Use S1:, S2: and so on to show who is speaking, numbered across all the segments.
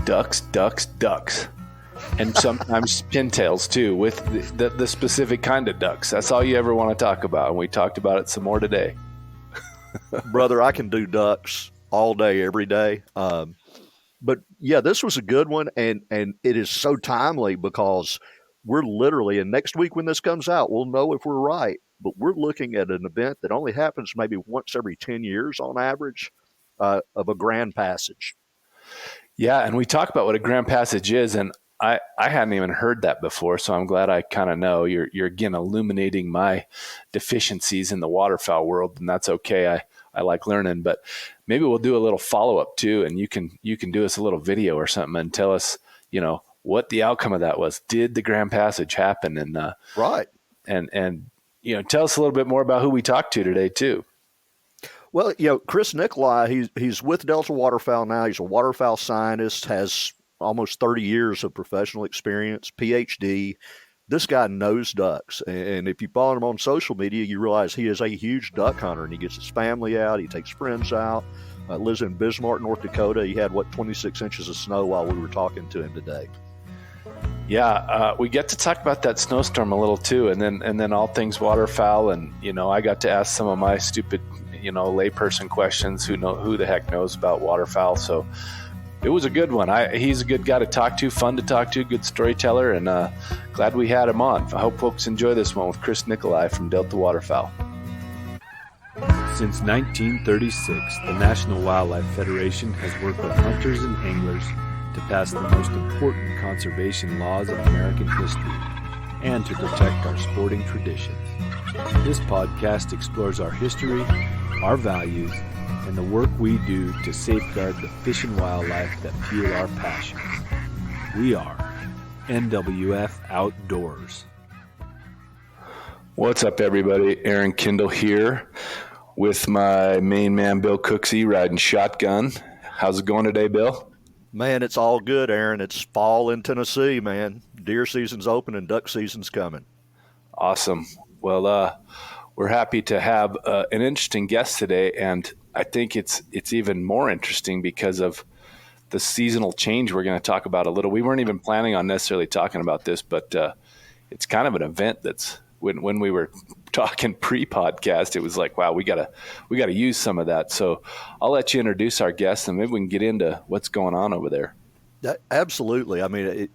S1: Ducks, ducks, ducks. And sometimes pintails too, with the specific kind of ducks. That's all you ever want to talk about. And we talked about it some more today.
S2: Brother, I can do ducks all day, every day. But yeah, this was a good one. And it is so timely because we're literally, and next week when this comes out, we'll know if we're right. But we're looking at an event that only happens maybe once every 10 years on average, of a grand passage.
S1: Yeah, and we talk about what a grand passage is, and I hadn't even heard that before, so I'm glad I kind of know. You're again illuminating my deficiencies in the waterfowl world, and that's okay. I like learning, but maybe we'll do a little follow up too, and you can do us a little video or something and tell us, what the outcome of that was. Did the grand passage happen? And
S2: right,
S1: and tell us a little bit more about who we talked to today too.
S2: Well, Chris Nicolai, he's with Delta Waterfowl now. He's a waterfowl scientist, has almost 30 years of professional experience, PhD. This guy knows ducks. And if you follow him on social media, you realize he is a huge duck hunter, and he gets his family out. He takes friends out, lives in Bismarck, North Dakota. He had, 26 inches of snow while we were talking to him today.
S1: Yeah, we get to talk about that snowstorm a little too, and then all things waterfowl, and I got to ask some of my stupid, layperson questions. Who the heck knows about waterfowl? So it was a good one. He's a good guy to talk to, fun to talk to, good storyteller, and glad we had him on. I hope folks enjoy this one with Chris Nicolai from Delta Waterfowl.
S3: Since 1936, the National Wildlife Federation has worked with hunters and anglers to pass the most important conservation laws of American history and to protect our sporting traditions. This podcast explores our history, our values, and the work we do to safeguard the fish and wildlife that fuel our passions. We are NWF Outdoors.
S1: What's up, everybody? Aaron Kindle here with my main man, Bill Cooksey, riding shotgun. How's it going today, Bill?
S2: Man, it's all good, Aaron. It's fall in Tennessee, man. Deer season's open and duck season's coming.
S1: Awesome. Well, we're happy to have an interesting guest today, and I think it's even more interesting because of the seasonal change we're going to talk about a little. We weren't even planning on necessarily talking about this, but it's kind of an event that's when we were talking pre-podcast, it was like, wow, we gotta use some of that. So I'll let you introduce our guest, and maybe we can get into what's going on over there.
S2: Absolutely. I mean,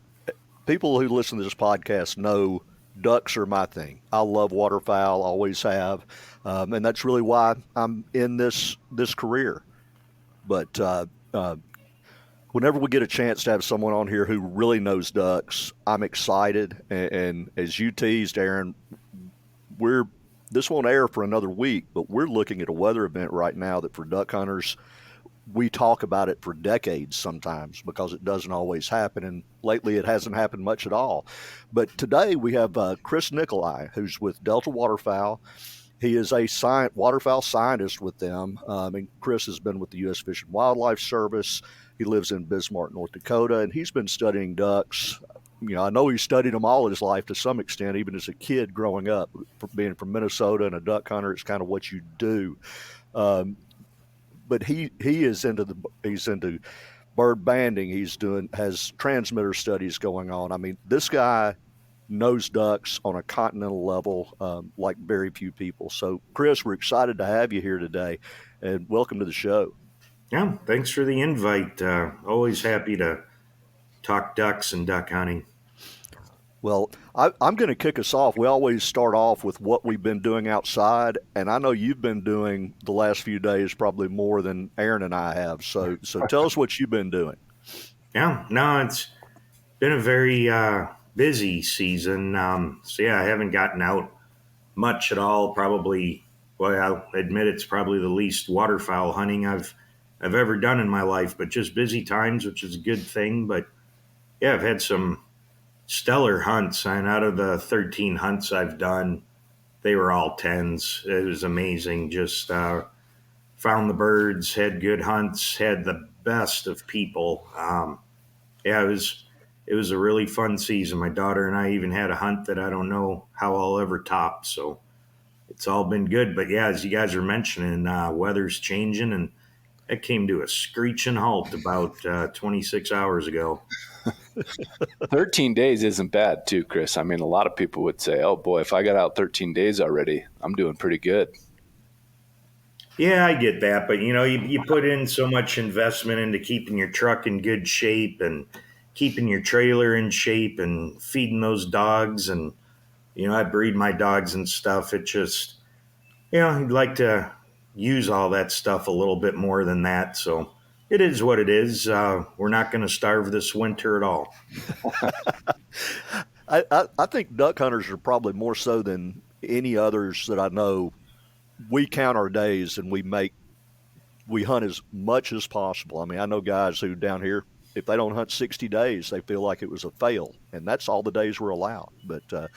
S2: people who listen to this podcast know ducks are my thing. I love waterfowl, always have, and that's really why I'm in this career. But whenever we get a chance to have someone on here who really knows ducks, I'm excited. And as you teased, Aaron, this won't air for another week, but we're looking at a weather event right now that for duck hunters, we talk about it for decades sometimes because it doesn't always happen. And lately it hasn't happened much at all. But today we have Chris Nicolai, who's with Delta Waterfowl. He is a waterfowl scientist with them. And Chris has been with the U.S. Fish and Wildlife Service. He lives in Bismarck, North Dakota, and he's been studying ducks. I know he studied them all his life to some extent, even as a kid growing up. Being from Minnesota and a duck hunter, it's kind of what you do. But he's into bird banding. Has transmitter studies going on. I mean, this guy knows ducks on a continental level like very few people. So, Chris, we're excited to have you here today, and welcome to the show.
S4: Yeah, thanks for the invite. Always happy to talk ducks and duck hunting.
S2: Well, I'm going to kick us off. We always start off with what we've been doing outside, and I know you've been doing the last few days probably more than Aaron and I have. So tell us what you've been doing.
S4: Yeah, no, it's been a very busy season. So yeah, I haven't gotten out much at all. Probably, well, I'll admit it's probably the least waterfowl hunting I've ever done in my life, but just busy times, which is a good thing. But yeah, I've had some stellar hunts, and out of the 13 hunts I've done, they were all 10s. It was amazing. Just found the birds, had good hunts, had the best of people. Yeah, it was a really fun season. My daughter and I even had a hunt that I don't know how I'll ever top. So it's all been good. But yeah, as you guys are mentioning, weather's changing, and that came to a screeching halt about 26 hours ago.
S1: 13 days isn't bad too, Chris. I mean, a lot of people would say, oh boy, if I got out 13 days already, I'm doing pretty good.
S4: Yeah, I get that, but you put in so much investment into keeping your truck in good shape and keeping your trailer in shape and feeding those dogs, and I breed my dogs and stuff. It just, I'd like to use all that stuff a little bit more than that. So it is what it is. We're not going to starve this winter at all.
S2: I think duck hunters are probably more so than any others that I know. We count our days and we hunt as much as possible. I mean, I know guys who down here, if they don't hunt 60 days, they feel like it was a fail, and that's all the days we're allowed. But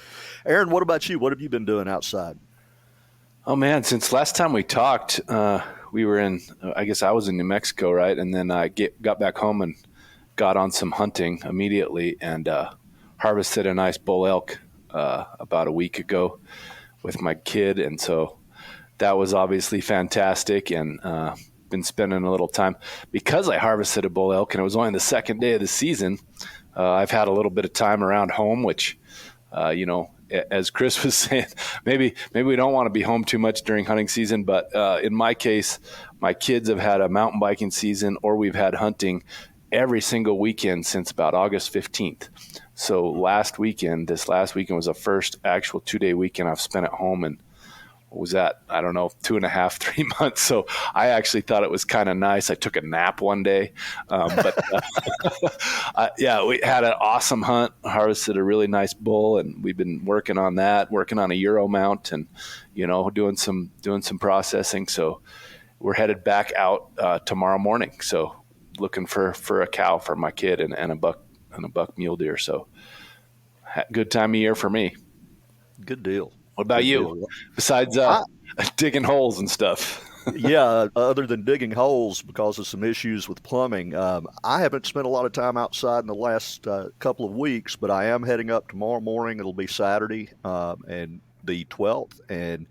S2: Aaron, what about you? What have you been doing outside?
S1: Oh man, since last time we talked, we were I guess I was in New Mexico, right? And then I got back home and got on some hunting immediately and harvested a nice bull elk about a week ago with my kid. And so that was obviously fantastic, and been spending a little time because I harvested a bull elk and it was only the second day of the season. I've had a little bit of time around home, which, as Chris was saying, maybe we don't want to be home too much during hunting season. But in my case, my kids have had a mountain biking season, or we've had hunting every single weekend since about August 15th. So this last weekend was the first actual 2-day weekend I've spent at home, and was that, I don't know, 2.5, 3 months. So I actually thought it was kind of nice. I took a nap one day. But we had an awesome hunt, harvested a really nice bull, and we've been working on a Euro mount and, doing some processing. So we're headed back out tomorrow morning. So looking for a cow for my kid and a buck mule deer. So good time of year for me.
S2: Good deal.
S1: What about you? Besides digging holes and stuff.
S2: Yeah, other than digging holes because of some issues with plumbing, I haven't spent a lot of time outside in the last couple of weeks, but I am heading up tomorrow morning. It'll be Saturday and the 12th, and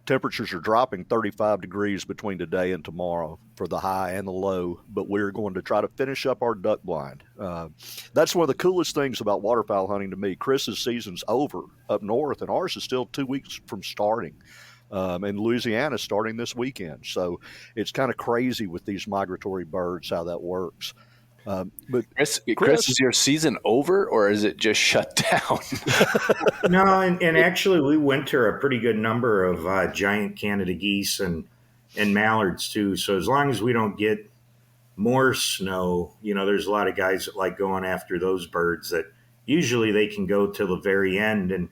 S2: temperatures are dropping 35 degrees between today and tomorrow for the high and the low, but we're going to try to finish up our duck blind. That's one of the coolest things about waterfowl hunting to me. Chris's season's over up north, and ours is still 2 weeks from starting. And Louisiana starting this weekend. So it's kind of crazy with these migratory birds, how that works. But
S1: Chris, is your season over, or is it just shut down?
S4: No, and actually we winter a pretty good number of giant Canada geese and mallards too. So as long as we don't get more snow, there's a lot of guys that like going after those birds that usually they can go till the very end. And,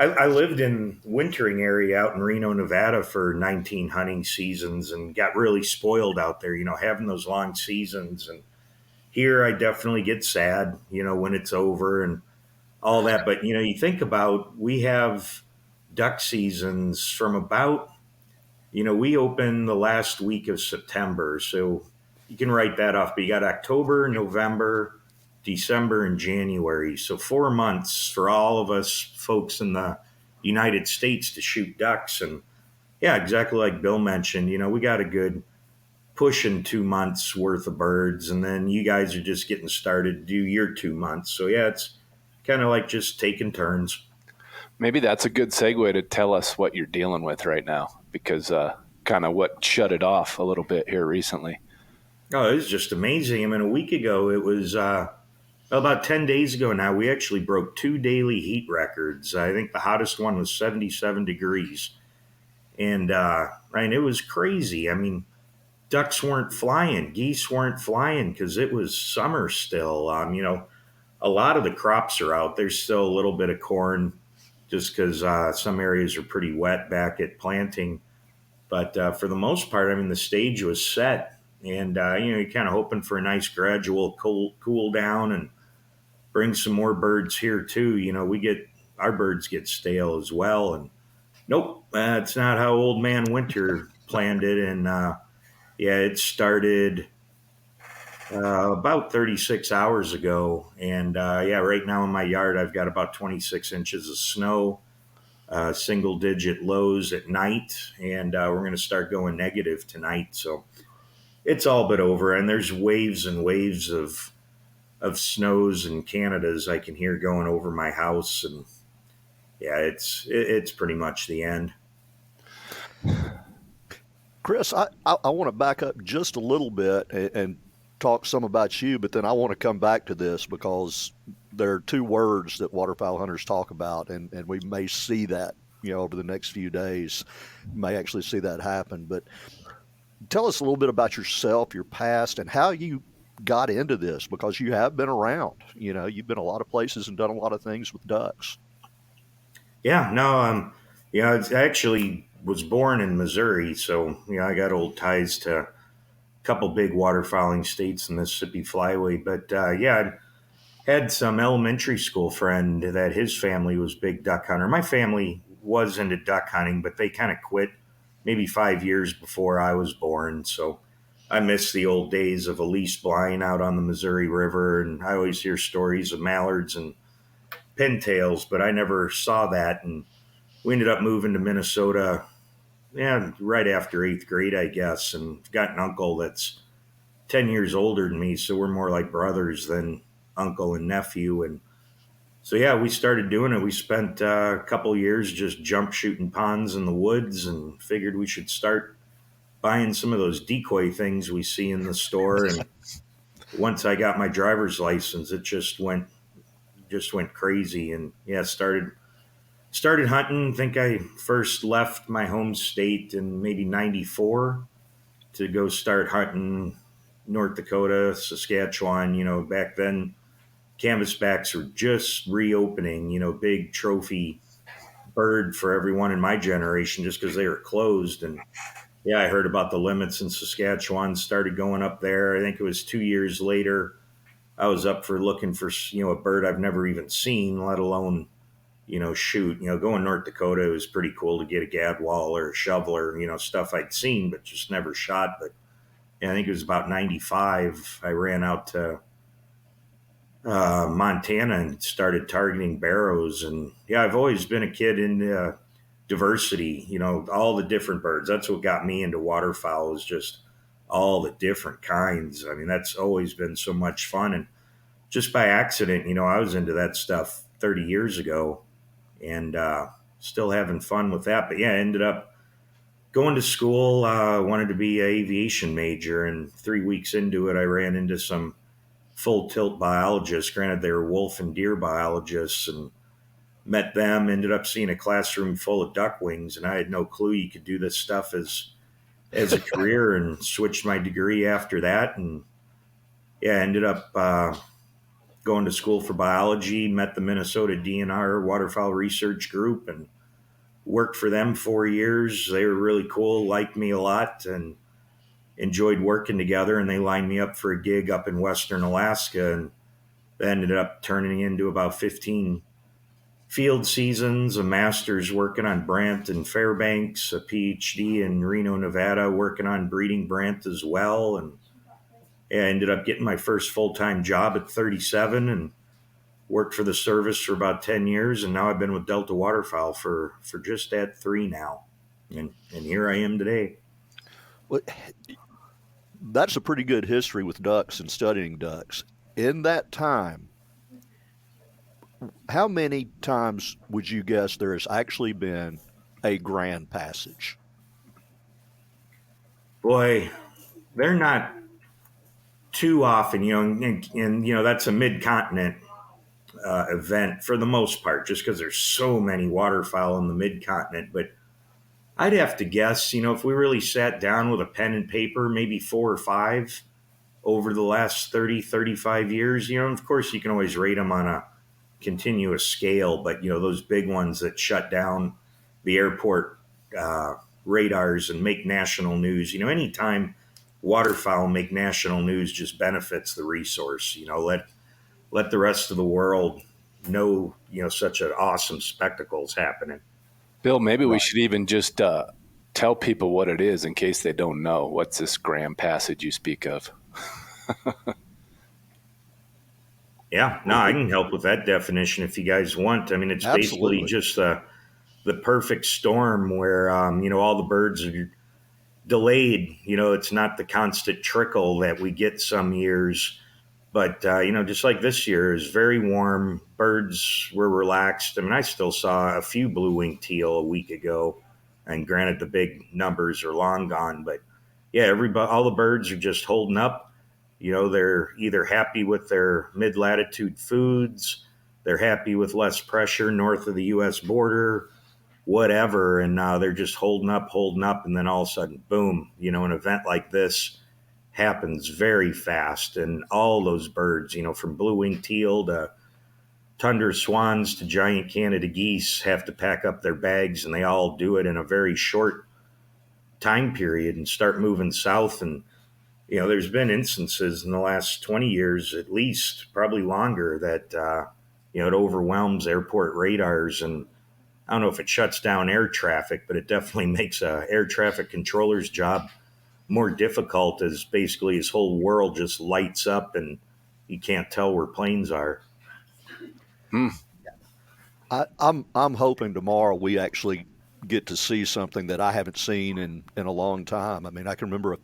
S4: I lived in wintering area out in Reno, Nevada for 19 hunting seasons and got really spoiled out there, having those long seasons. And here I definitely get sad, when it's over and all that. But, you think about, we have duck seasons from about, we open the last week of September. So you can write that off. But you got October, November, December, and January. So 4 months for all of us folks in the United States to shoot ducks. And yeah, exactly like Bill mentioned, we got a good pushing 2 months worth of birds. And then you guys are just getting started to do your 2 months. So yeah, it's kind of like just taking turns.
S1: Maybe that's a good segue to tell us what you're dealing with right now, because kind of what shut it off a little bit here recently.
S4: Oh, it was just amazing. I mean, a week ago, it was about 10 days ago now, we actually broke 2 daily heat records. I think the hottest one was 77 degrees. And it was crazy. I mean, ducks weren't flying, geese weren't flying because it was summer still. A lot of the crops are out. There's still a little bit of corn just because some areas are pretty wet back at planting. But for the most part, the stage was set. And, you're kind of hoping for a nice gradual cool down and bring some more birds here too. Our birds get stale as well. And nope, that's not how Old Man Winter planned it. And it started about 36 hours ago. And right now in my yard, I've got about 26 inches of snow. single-digit lows at night, and we're going to start going negative tonight. So it's all but over, and there's waves and waves of snows in Canada's I can hear going over my house, and yeah, it's pretty much the end.
S2: Chris, I want to back up just a little bit and talk some about you, but then I want to come back to this because there are two words that waterfowl hunters talk about, and we may see that, over the next few days, may actually see that happen. But tell us a little bit about yourself, your past, and how you got into this, because you have been around. You've been a lot of places and done a lot of things with ducks.
S4: Yeah, no, I actually was born in Missouri, so I got old ties to a couple big waterfowling states, the Mississippi Flyway. But I had some elementary school friend that his family was big duck hunter. My family was into duck hunting, but they kind of quit maybe 5 years before I was born. So I miss the old days of a lease blind out on the Missouri River, and I always hear stories of mallards and pintails, but I never saw that. And we ended up moving to Minnesota, right after 8th grade, I guess, and got an uncle that's 10 years older than me, so we're more like brothers than uncle and nephew. And so, we started doing it. We spent a couple years just jump shooting ponds in the woods and figured we should start buying some of those decoy things we see in the store. And once I got my driver's license, it just went crazy. And started hunting. I think I first left my home state in maybe 94 to go start hunting North Dakota, Saskatchewan. Back then canvasbacks were just reopening, big trophy bird for everyone in my generation just because they were closed. And I heard about the limits in Saskatchewan, started going up there. I think it was 2 years later, I was up for looking for, a bird I've never even seen, let alone, shoot. Going North Dakota, it was pretty cool to get a gadwall or a shoveler, stuff I'd seen, but just never shot. But I think it was about 95. I ran out to Montana and started targeting barrows. And I've always been a kid into diversity, all the different birds. That's what got me into waterfowl, is just all the different kinds. I mean, that's always been so much fun. And just by accident, I was into that stuff 30 years ago and still having fun with that. But I ended up going to school, wanted to be an aviation major. And 3 weeks into it, I ran into some full tilt biologists. Granted, they were wolf and deer biologists, and met them, ended up seeing a classroom full of ducklings, and I had no clue you could do this stuff as a career, and switched my degree after that. And ended up going to school for biology, met the Minnesota DNR Waterfowl Research Group, and worked for them 4 years. They were really cool, liked me a lot, and enjoyed working together. And they lined me up for a gig up in Western Alaska, and that ended up turning into about 15 field seasons, a master's working on Brant and Fairbanks, a PhD in Reno, Nevada, working on breeding Brant as well. And I ended up getting my first full-time job at 37 and worked for the service for about 10 years. And now I've been with Delta Waterfowl for just at 3 now. And here I am today.
S2: Well, that's a pretty good history with ducks and studying ducks. In that time, how many times would you guess there has actually been a grand passage?
S4: Boy, they're not too often, and that's a mid-continent event for the most part, just because there's so many waterfowl in the mid-continent. But I'd have to guess, if we really sat down with a pen and paper, maybe 4 or 5 over the last 30, 35 years. Of course, you can always rate them on a continuous scale, but those big ones that shut down the airport radars and make national news, anytime waterfowl make national news just benefits the resource. Let the rest of the world know such an awesome spectacle is happening.
S1: Bill, maybe we should even just tell people what it is in case they don't know. What's this grand passage you speak of?
S4: Yeah, no, I can help with that definition if you guys want. I mean, it's
S2: Absolutely.
S4: basically just the perfect storm where, all the birds are delayed. It's not the constant trickle that we get some years. But, just like this year, is very warm. Birds were relaxed. I mean, I still saw a few blue-winged teal a week ago. And granted, the big numbers are long gone. But, yeah, all the birds are just holding up. They're either happy with their mid-latitude foods, they're happy with less pressure north of the U.S. border, whatever. And they're just holding up. And then all of a sudden, boom, an event like this happens very fast. And all those birds, from blue-winged teal to tundra swans to giant Canada geese have to pack up their bags, and they all do it in a very short time period and start moving south. And, there's been instances in the last 20 years, at least, probably longer, that, it overwhelms airport radars. And I don't know if it shuts down air traffic, but it definitely makes a air traffic controller's job more difficult, as basically his whole world just lights up and you can't tell where planes are.
S2: I'm hoping tomorrow we actually get to see something that I haven't seen in a long time. I mean, I can remember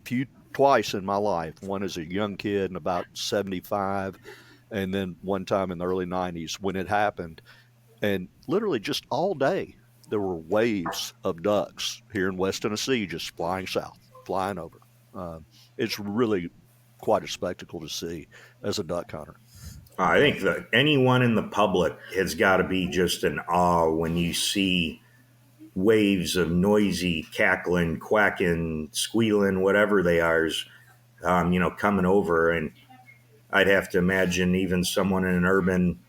S2: twice in my life. One as a young kid in about 75, and then one time in the early 90s when it happened. And literally just all day, there were waves of ducks here in West Tennessee just flying south, flying over. It's really quite a spectacle to see as a duck hunter.
S4: I think that anyone in the public has got to be just in awe when you see waves of noisy, cackling, quacking, squealing, whatever they are, coming over. And I'd have to imagine even someone in an urban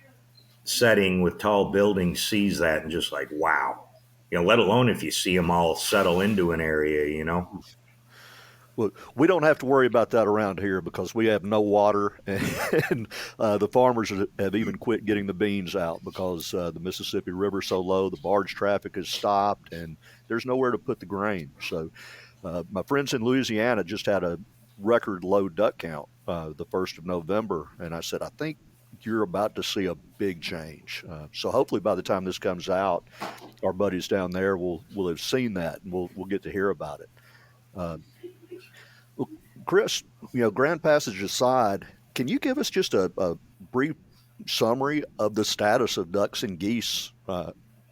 S4: setting with tall buildings sees that and just like, wow, let alone if you see them all settle into an area.
S2: Well, we don't have to worry about that around here because we have no water, and the farmers have even quit getting the beans out because the Mississippi River is so low, the barge traffic has stopped, and there's nowhere to put the grain. So my friends in Louisiana just had a record low duck count the 1st of November, and I said, I think you're about to see a big change. So hopefully by the time this comes out, our buddies down there will have seen that, and we'll get to hear about it. Chris, Grand Passage aside, can you give us just a brief summary of the status of ducks and geese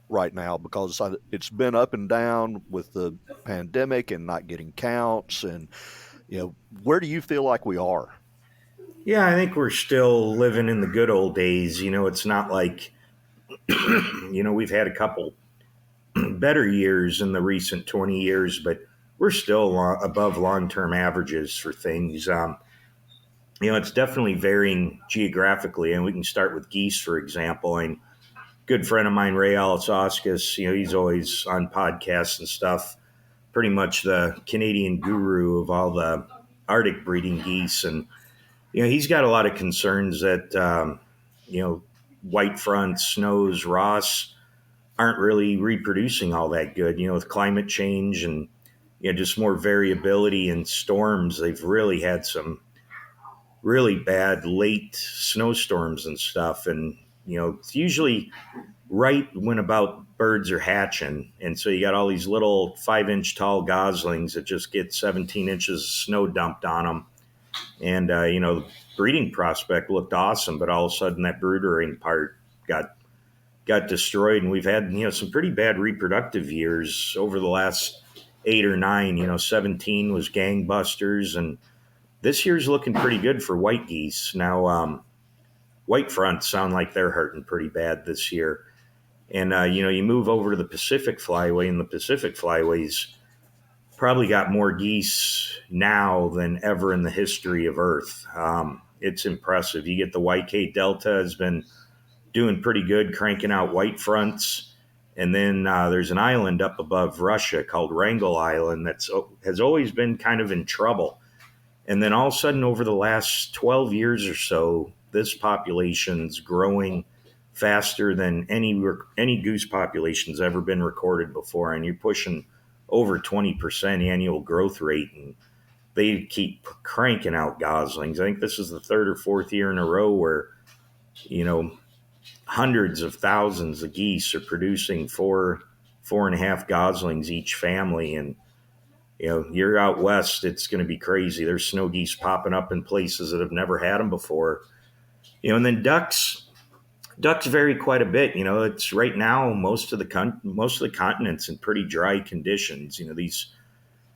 S2: right now? Because it's been up and down with the pandemic and not getting counts. And, where do you feel like we are?
S4: Yeah, I think we're still living in the good old days. It's not like, we've had a couple better years in the recent 20 years, but we're still above long-term averages for things. It's definitely varying geographically, and we can start with geese, for example. And a good friend of mine, Ray Alasauskas, he's always on podcasts and stuff, pretty much the Canadian guru of all the Arctic breeding geese. And, he's got a lot of concerns that, white fronts, snows, Ross aren't really reproducing all that good, with climate change and just more variability in storms. They've really had some really bad late snowstorms and stuff. And, it's usually right when about birds are hatching. And so you got all these little 5-inch tall goslings that just get 17 inches of snow dumped on them. And, the breeding prospect looked awesome, but all of a sudden that broodering part got destroyed. And we've had, some pretty bad reproductive years over the last 8 or 9. 17 was gangbusters, and this year's looking pretty good for white geese. Now, white fronts sound like they're hurting pretty bad this year. And, you move over to the Pacific Flyway, and the Pacific Flyway's probably got more geese now than ever in the history of Earth. It's impressive. You get the YK Delta has been doing pretty good, cranking out white fronts. And then there's an island up above Russia called Wrangel Island has always been kind of in trouble. And then all of a sudden, over the last 12 years or so, this population's growing faster than any goose population's ever been recorded before. And you're pushing over 20% annual growth rate. And they keep cranking out goslings. I think this is the 3rd or 4th year in a row where, hundreds of thousands of geese are producing four 4.5 goslings each family. And, you're out west, it's going to be crazy. There's snow geese popping up in places that have never had them before. And then ducks vary quite a bit. It's right now most of the continent's in pretty dry conditions. These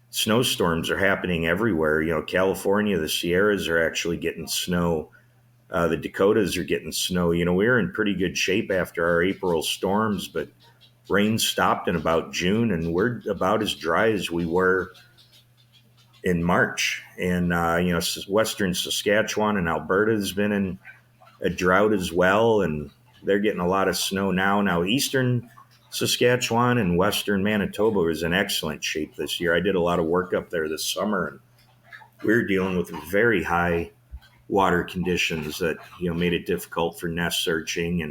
S4: snowstorms are happening everywhere. California, the Sierras are actually getting snow. The Dakotas are getting snow. We're in pretty good shape after our April storms, but rain stopped in about June, and we're about as dry as we were in March. And, western Saskatchewan and Alberta has been in a drought as well, and they're getting a lot of snow now. Now, eastern Saskatchewan and western Manitoba is in excellent shape this year. I did a lot of work up there this summer, and we're dealing with very high water conditions that made it difficult for nest searching.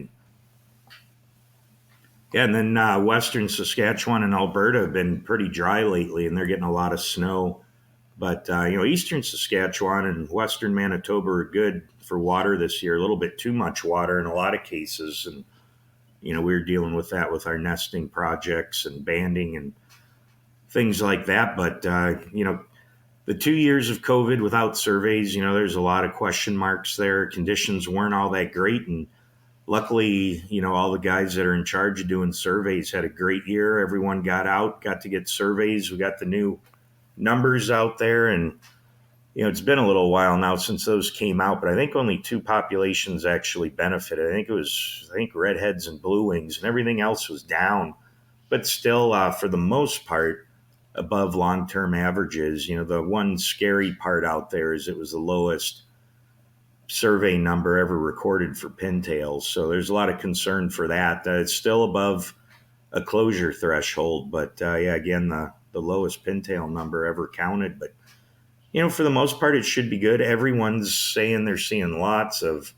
S4: And then western Saskatchewan and Alberta have been pretty dry lately, and they're getting a lot of snow. But eastern Saskatchewan and western Manitoba are good for water this year. A little bit too much water in a lot of cases, and we're dealing with that with our nesting projects and banding and things like that. But the 2 years of COVID without surveys, there's a lot of question marks there. Conditions weren't all that great. And luckily, all the guys that are in charge of doing surveys had a great year. Everyone got out, got to get surveys. We got the new numbers out there. And, it's been a little while now since those came out, but I think only 2 populations actually benefited. I think redheads and blue wings, and everything else was down. But still, for the most part, above long-term averages. The one scary part out there is it was the lowest survey number ever recorded for pintails. So there's a lot of concern for that. It's still above a closure threshold, but again, the lowest pintail number ever counted. But, for the most part, it should be good. Everyone's saying they're seeing lots of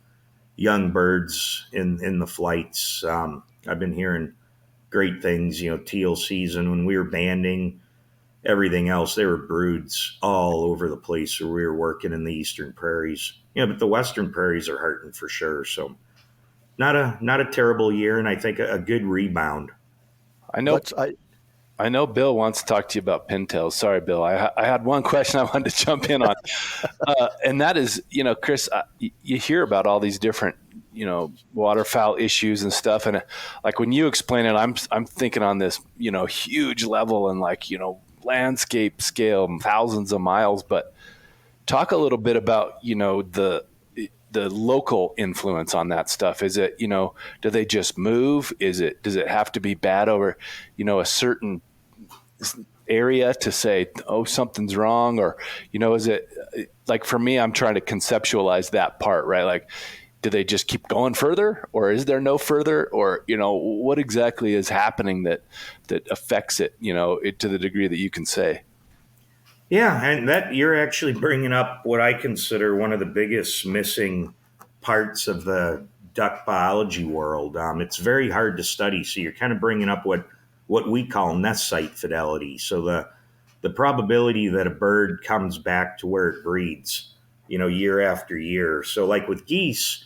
S4: young birds in the flights. I've been hearing great things, teal season when we were banding. Everything else, there were broods all over the place where we were working in the eastern prairies. But the western prairies are hurting for sure. So not a terrible year, and I think a good rebound.
S1: I know Bill wants to talk to you about pintails. Sorry, Bill. I had one question I wanted to jump in on. And that is, Chris, you hear about all these different, waterfowl issues and stuff. And like when you explain it, I'm thinking on this, huge level and landscape scale, thousands of miles. But talk a little bit about, the local influence on that stuff. Is it, do they just move? Does it have to be bad over, a certain area to say, oh, something's wrong? Or, is it like, for me, I'm trying to conceptualize that part, right? Like, do they just keep going further, or is there no further, or, what exactly is happening that affects it, to the degree that you can say?
S4: Yeah, and that you're actually bringing up what I consider one of the biggest missing parts of the duck biology world. It's very hard to study, so you're kind of bringing up what we call nest site fidelity. So the probability that a bird comes back to where it breeds, year after year. So like with geese,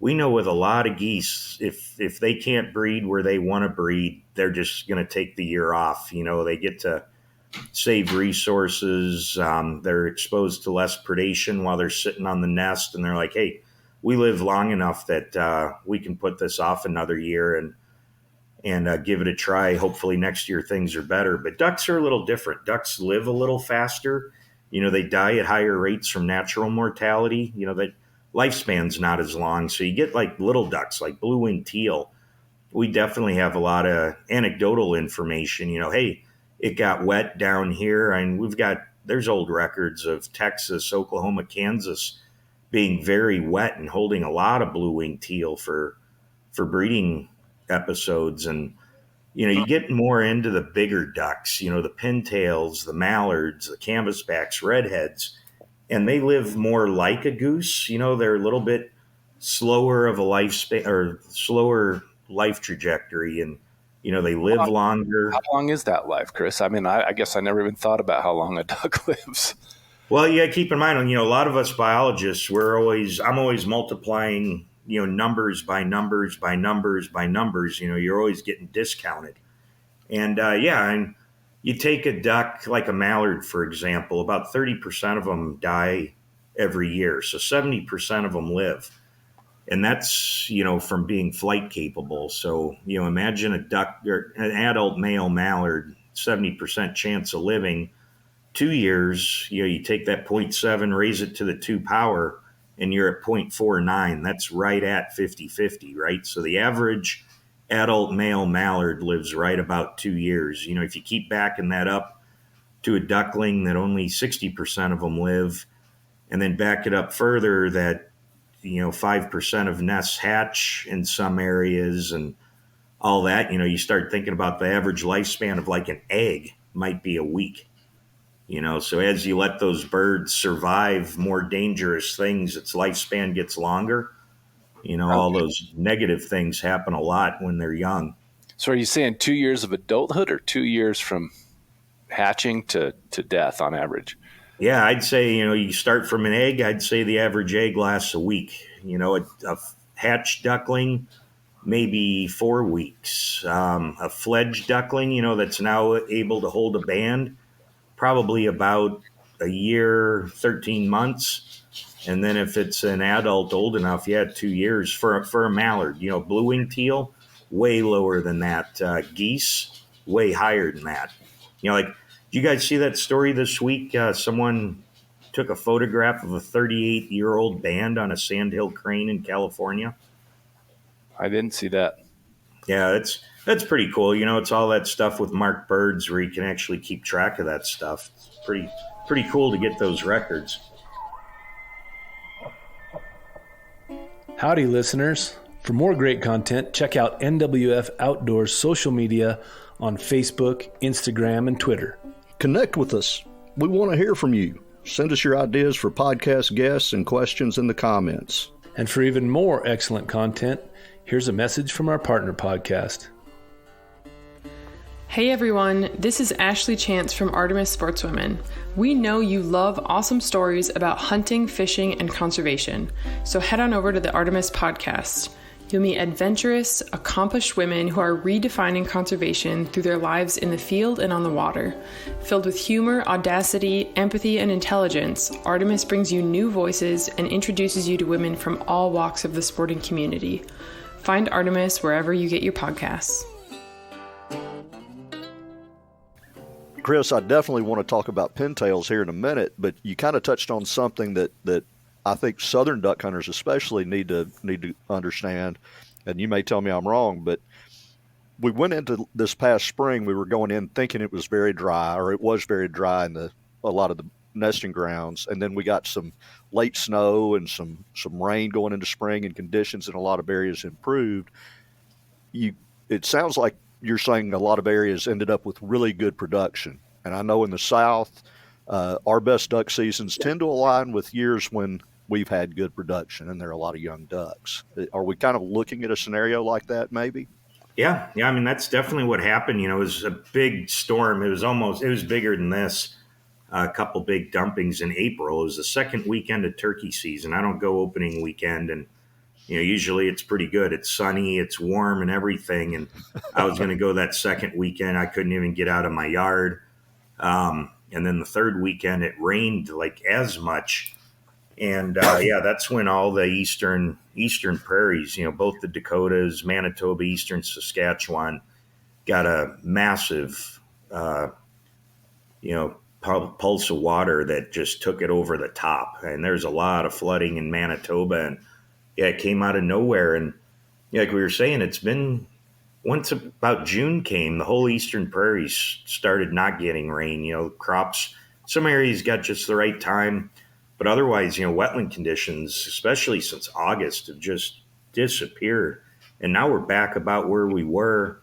S4: we know with a lot of geese, if they can't breed where they want to breed, they're just going to take the year off. They get to save resources. They're exposed to less predation while they're sitting on the nest, and they're like, hey, we live long enough that we can put this off another year and give it a try. Hopefully next year things are better. But ducks are a little different. Ducks live a little faster. They die at higher rates from natural mortality. That lifespan's not as long. So you get like little ducks, like blue-winged teal. We definitely have a lot of anecdotal information. Hey, it got wet down here, and there's old records of Texas, Oklahoma, Kansas being very wet and holding a lot of blue-winged teal for breeding episodes. And, you get more into the bigger ducks, the pintails, the mallards, the canvasbacks, redheads, and they live more like a goose. They're a little bit slower of a lifespan or slower life trajectory, and they live longer.
S1: How long is that life, Chris? I mean, I guess I never even thought about how long a duck lives.
S4: Well, yeah, keep in mind, a lot of us biologists, I'm always multiplying, numbers by numbers by numbers by numbers. You're always getting discounted. And and you take a duck like a mallard, for example, about 30% of them die every year. So 70% of them live. And that's, from being flight capable. So, imagine a duck or an adult male mallard, 70% chance of living 2 years. You take that 0.7, raise it to the 2 power, and you're at 0.49. That's right at 50-50, right? So the average adult male mallard lives right about 2 years. If you keep backing that up to a duckling that only 60% of them live, and then back it up further that 5% of nests hatch in some areas and all that, you start thinking about the average lifespan of like an egg might be a week. So as you let those birds survive more dangerous things, its lifespan gets longer. All those negative things happen a lot when they're young.
S1: So are you saying 2 years of adulthood or 2 years from hatching to death on average?
S4: Yeah, I'd say, you start from an egg. I'd say the average egg lasts a week. A hatched duckling, maybe 4 weeks. A fledged duckling, that's now able to hold a band, probably about a year, 13 months. And then if it's an adult old enough, 2 years for a mallard. Blue-winged teal, way lower than that. Geese, way higher than that. Did you guys see that story this week? Someone took a photograph of a 38-year-old band on a sandhill crane in California.
S1: I didn't see that.
S4: Yeah, that's pretty cool. It's all that stuff with marked birds where you can actually keep track of that stuff. It's pretty cool to get those records.
S3: Howdy, listeners. For more great content, check out NWF Outdoors social media on Facebook, Instagram, and Twitter.
S2: Connect with us. We want to hear from you. Send us your ideas for podcast guests and questions in the comments.
S3: And for even more excellent content, here's a message from our partner podcast.
S5: Hey everyone, this is Ashley Chance from Artemis Sportswomen. We know you love awesome stories about hunting, fishing, and conservation, so head on over to the Artemis podcast. You'll meet adventurous, accomplished women who are redefining conservation through their lives in the field and on the water. Filled with humor, audacity, empathy, and intelligence, Artemis brings you new voices and introduces you to women from all walks of the sporting community. Find Artemis wherever you get your podcasts.
S2: Chris, I definitely want to talk about pintails here in a minute, but you kind of touched on something that I think southern duck hunters especially need to understand, and you may tell me I'm wrong, but we went into this past spring, we were going in thinking it was very dry, or it was very dry in a lot of the nesting grounds, and then we got some late snow and some rain going into spring, and conditions in a lot of areas improved. It sounds like you're saying a lot of areas ended up with really good production, and I know in the South, our best duck seasons tend to align with years when we've had good production and there are a lot of young ducks. Are we kind of looking at a scenario like that maybe?
S4: Yeah. I mean, that's definitely what happened. It was a big storm. It was bigger than this. A couple big dumpings in April. It was the second weekend of turkey season. I don't go opening weekend, and usually it's pretty good. It's sunny, it's warm and everything. And I was going to go that second weekend. I couldn't even get out of my yard. And then the third weekend, it rained like as much. And that's when all the eastern prairies, both the Dakotas, Manitoba, eastern Saskatchewan, got a massive, pulse of water that just took it over the top. And there's a lot of flooding in Manitoba, and it came out of nowhere. And like we were saying, it's been, once about June came, the whole eastern prairies started not getting rain. Crops, some areas got just the right time, but otherwise, wetland conditions, especially since August, have just disappeared. And now we're back about where we were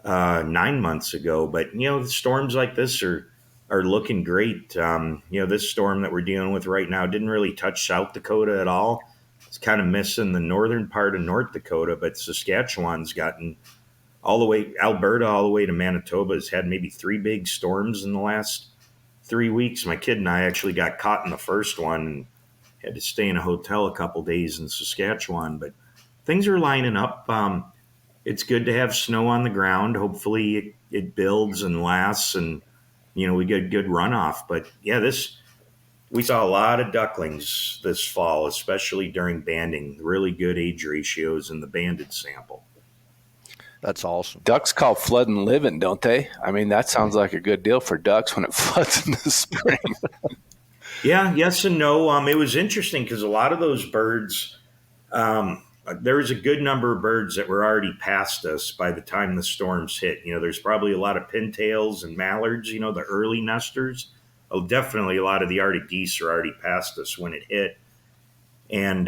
S4: 9 months ago. But, storms like this are looking great. This storm that we're dealing with right now didn't really touch South Dakota at all. It's kind of missing the northern part of North Dakota, but Saskatchewan's gotten all the way, Alberta all the way to Manitoba has had maybe 3 big storms in the last 3 weeks. My kid and I actually got caught in the first one and had to stay in a hotel a couple days in Saskatchewan, but things are lining up. it's good to have snow on the ground. Hopefully it builds and lasts, and we get good runoff. But yeah, we saw a lot of ducklings this fall, especially during banding. Really good age ratios in the banded sample.
S2: That's awesome.
S1: Ducks call flooding living, don't they? I mean, that sounds like a good deal for ducks when it floods in the spring.
S4: Yeah, yes and no. It was interesting because a lot of those birds, there was a good number of birds that were already past us by the time the storms hit. There's probably a lot of pintails and mallards, the early nesters. Oh, definitely a lot of the Arctic geese are already past us when it hit. And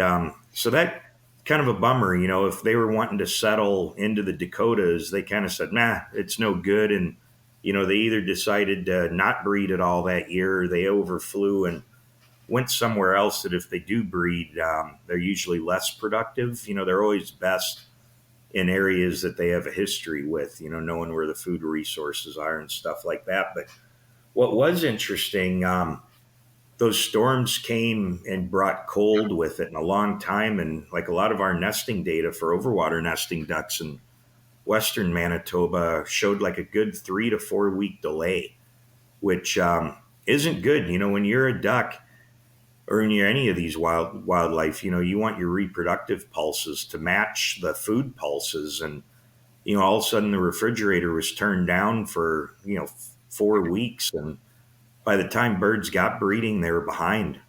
S4: so that kind of a bummer, if they were wanting to settle into the Dakotas, they kind of said, nah, it's no good. And, they either decided to not breed at all that year, or they overflew and went somewhere else that if they do breed, they're usually less productive. They're always best in areas that they have a history with, knowing where the food resources are and stuff like that. But what was interesting, those storms came and brought cold with it in a long time. And like a lot of our nesting data for overwater nesting ducks in western Manitoba showed like a good 3 to 4 week delay, which isn't good. When you're a duck or when you're any of these wildlife, you want your reproductive pulses to match the food pulses. And, all of a sudden the refrigerator was turned down for, 4 weeks. And by the time birds got breeding, they were behind.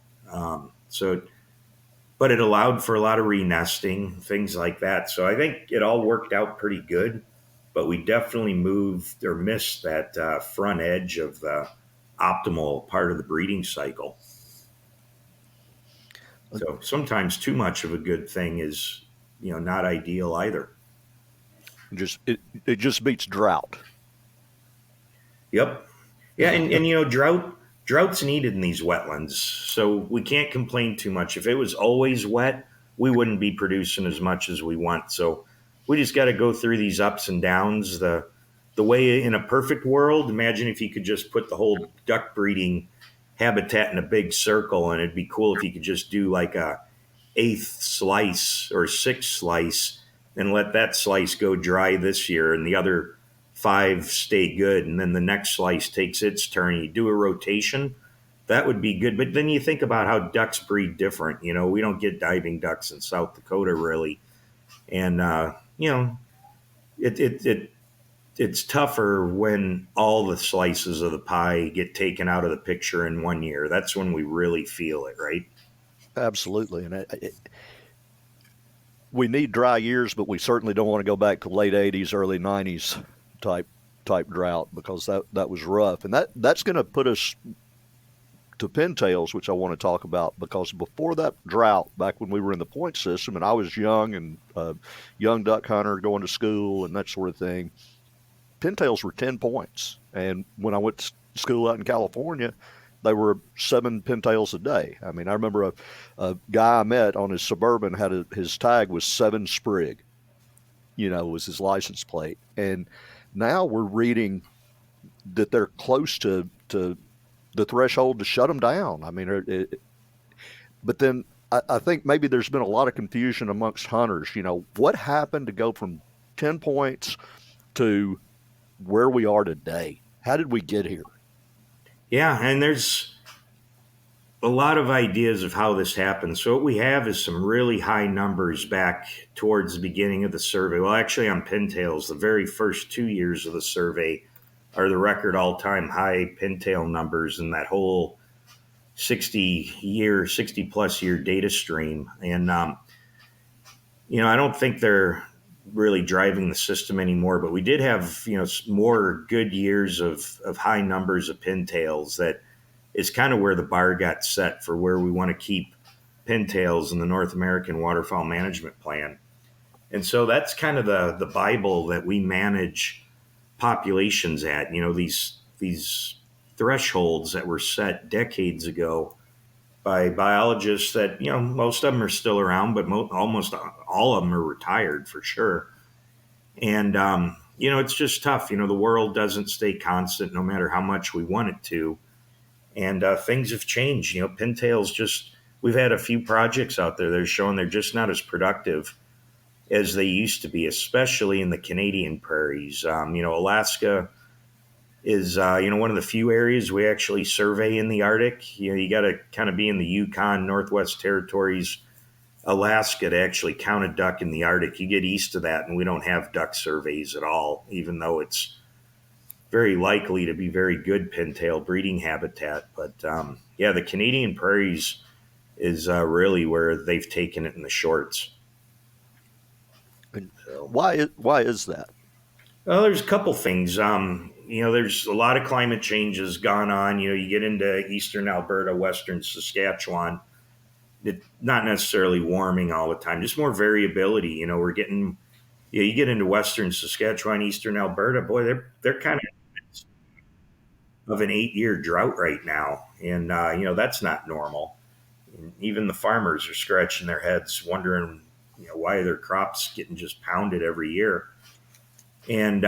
S4: But it allowed for a lot of re-nesting, things like that. So I think it all worked out pretty good, but we definitely moved or missed that front edge of the optimal part of the breeding cycle. So sometimes too much of a good thing is, not ideal either.
S2: It just beats drought.
S4: Yep. Yeah, and drought's needed in these wetlands, so we can't complain too much. If it was always wet, we wouldn't be producing as much as we want. So we just got to go through these ups and downs. The way in a perfect world, imagine if you could just put the whole duck breeding habitat in a big circle, and it'd be cool if you could just do like a 8th slice or 6th slice and let that slice go dry this year and the other 5 stay good, and then the next slice takes its turn. You do a rotation, that would be good. But then you think about how ducks breed different. We don't get diving ducks in South Dakota really, and it's tougher when all the slices of the pie get taken out of the picture in one year. That's when we really feel it, right?
S2: Absolutely, and we need dry years, but we certainly don't want to go back to late '80s, early '90s. type drought, because that was rough, and that's going to put us to pintails, which I want to talk about, because before that drought, back when we were in the point system and I was young and young duck hunter going to school and that sort of thing, pintails were 10 points, and when I went to school out in California, they were 7 pintails a day. I mean, I remember a guy I met on his Suburban had his tag was 7 Sprig, was his license plate, and now we're reading that they're close to the threshold to shut them down. I mean, but then I think maybe there's been a lot of confusion amongst hunters. What happened to go from 10 points to where we are today? How did we get here?
S4: Yeah, and there's a lot of ideas of how this happened. So what we have is some really high numbers back towards the beginning of the survey. Well, actually on pintails, the very first 2 years of the survey are the record all-time high pintail numbers in that whole 60 plus year data stream. And, I don't think they're really driving the system anymore, but we did have, more good years of high numbers of pintails. That is kind of where the bar got set for where we want to keep pintails in the North American Waterfowl Management Plan. And so that's kind of the Bible that we manage populations at, these thresholds that were set decades ago by biologists that, most of them are still around, but almost all of them are retired for sure. And, it's just tough. The world doesn't stay constant no matter how much we want it to. And things have changed. Pintails we've had a few projects out there that are showing they're just not as productive. as they used to be, especially in the Canadian prairies. Alaska is, one of the few areas we actually survey in the Arctic. You got to kind of be in the Yukon, Northwest Territories, Alaska to actually count a duck in the Arctic. You get east of that, and we don't have duck surveys at all, even though it's very likely to be very good pintail breeding habitat. But the Canadian prairies is really where they've taken it in the shorts.
S2: And why is that?
S4: Well, there's a couple things. There's a lot of climate changes gone on. You get into eastern Alberta, western Saskatchewan. It's not necessarily warming all the time, just more variability. We're getting, you get into western Saskatchewan, eastern Alberta, boy, they're kind of an 8-year drought right now. And, that's not normal. And even the farmers are scratching their heads wondering, why their crops getting just pounded every year. And,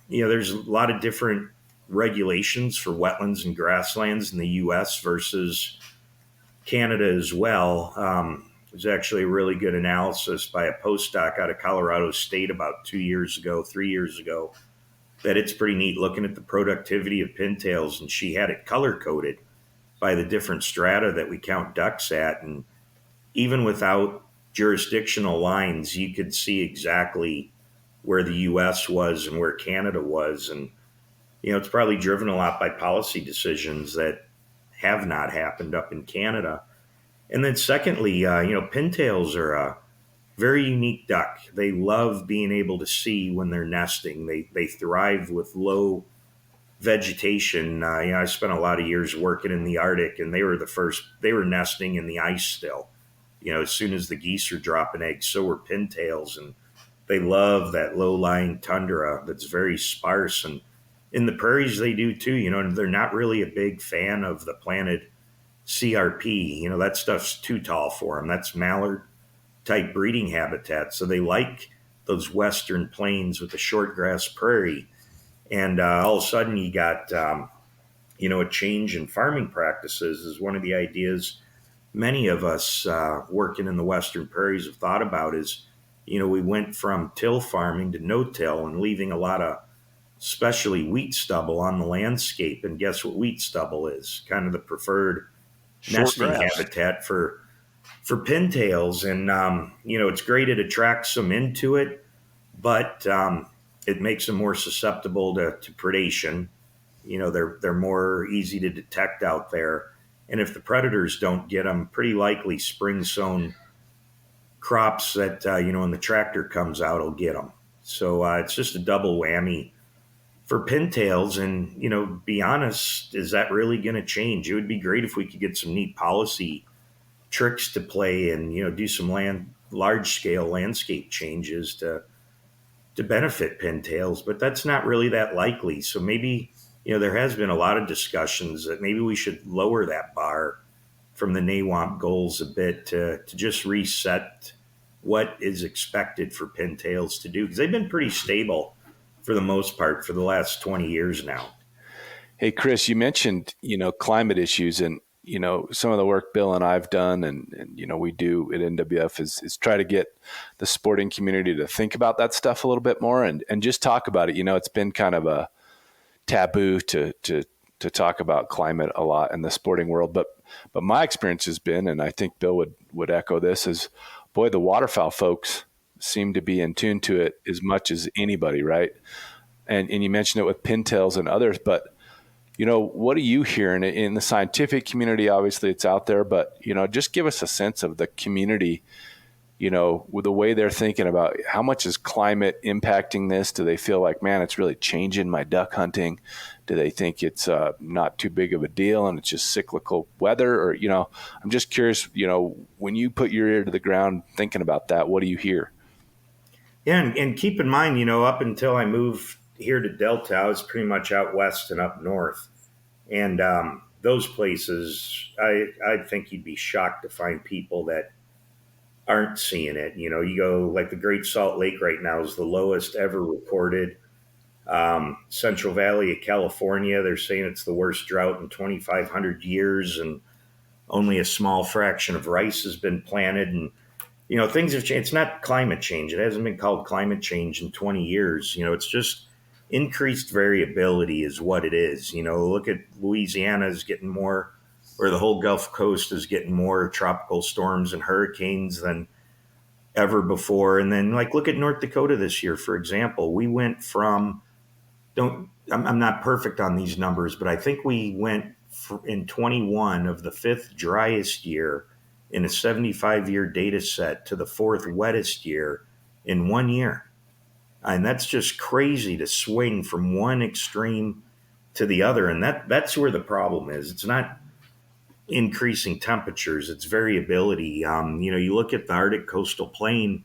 S4: there's a lot of different regulations for wetlands and grasslands in the U.S. versus Canada as well. There's actually a really good analysis by a postdoc out of Colorado State about 3 years ago, that it's pretty neat looking at the productivity of pintails. And she had it color coded by the different strata that we count ducks at. And even without jurisdictional lines, you could see exactly where the U.S. was and where Canada was. And, it's probably driven a lot by policy decisions that have not happened up in Canada. And then secondly, pintails are a very unique duck. They love being able to see when they're nesting. They thrive with low vegetation. I spent a lot of years working in the Arctic, and they were nesting in the ice still. As soon as the geese are dropping eggs, so were pintails. And they love that low-lying tundra that's very sparse. And in the prairies, they do too. They're not really a big fan of the planted CRP. That stuff's too tall for them. That's mallard type breeding habitat. So they like those western plains with the short grass prairie. And all of a sudden you got, a change in farming practices is one of the ideas many of us working in the western prairies have thought about is, we went from till farming to no-till and leaving a lot of especially wheat stubble on the landscape. And guess what wheat stubble is? Kind of the preferred nesting habitat for pintails. And, it's great. It attracts them into it, but it makes them more susceptible to predation. They're more easy to detect out there. And if the predators don't get them, pretty likely spring-sown crops that, when the tractor comes out, will get them. So it's just a double whammy for pintails. And, be honest, is that really going to change? It would be great if we could get some neat policy tricks to play and, do some large-scale landscape changes to benefit pintails, but that's not really that likely. So maybe, there has been a lot of discussions that maybe we should lower that bar from the NAWAMP goals a bit to just reset what is expected for pintails to do, because they've been pretty stable for the most part for the last 20 years now.
S1: Hey, Chris, you mentioned, climate issues, and, some of the work Bill and I've done and we do at NWF is try to get the sporting community to think about that stuff a little bit more and just talk about it. It's been kind of a taboo to talk about climate a lot in the sporting world, but my experience has been, and I think Bill would echo this, is, boy, the waterfowl folks seem to be in tune to it as much as anybody, right? And you mentioned it with pintails and others, but what are you hearing in the scientific community? Obviously it's out there, but just give us a sense of the community, with the way they're thinking about how much is climate impacting this. Do they feel like, man, it's really changing my duck hunting? Do they think it's not too big of a deal and it's just cyclical weather? Or, I'm just curious, when you put your ear to the ground thinking about that, what do you hear?
S4: Yeah. And keep in mind, up until I moved here to Delta, I was pretty much out west and up north. And those places, I think you'd be shocked to find people that aren't seeing it. You go like the Great Salt Lake right now is the lowest ever recorded. Central Valley of California, they're saying it's the worst drought in 2,500 years, and only a small fraction of rice has been planted. And things have changed. It's not climate change. It hasn't been called climate change in 20 years. It's just increased variability is what it is. Look at Louisiana is getting more, or the whole Gulf Coast is getting more tropical storms and hurricanes than ever before. And then look at North Dakota this year, for example. We went from, I'm not perfect on these numbers, but I think we went in 21 of the fifth driest year in a 75-year data set to the fourth wettest year in 1 year. And that's just crazy to swing from one extreme to the other. And that's where the problem is. It's not increasing temperatures, it's variability. You look at the Arctic coastal plain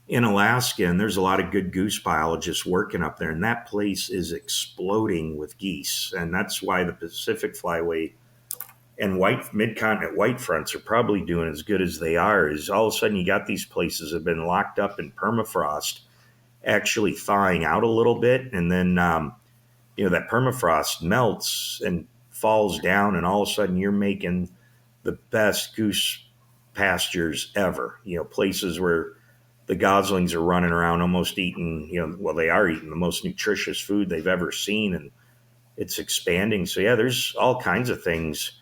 S4: in Alaska, and there's a lot of good goose biologists working up there, and that place is exploding with geese. And that's why the Pacific Flyway and mid-continent white fronts are probably doing as good as they are. Is all of a sudden you got these places that have been locked up in permafrost actually thawing out a little bit, and then that permafrost melts and falls down, and all of a sudden you're making the best goose pastures ever. Places where the goslings are running around almost eating, they are eating the most nutritious food they've ever seen, and it's expanding. So yeah, there's all kinds of things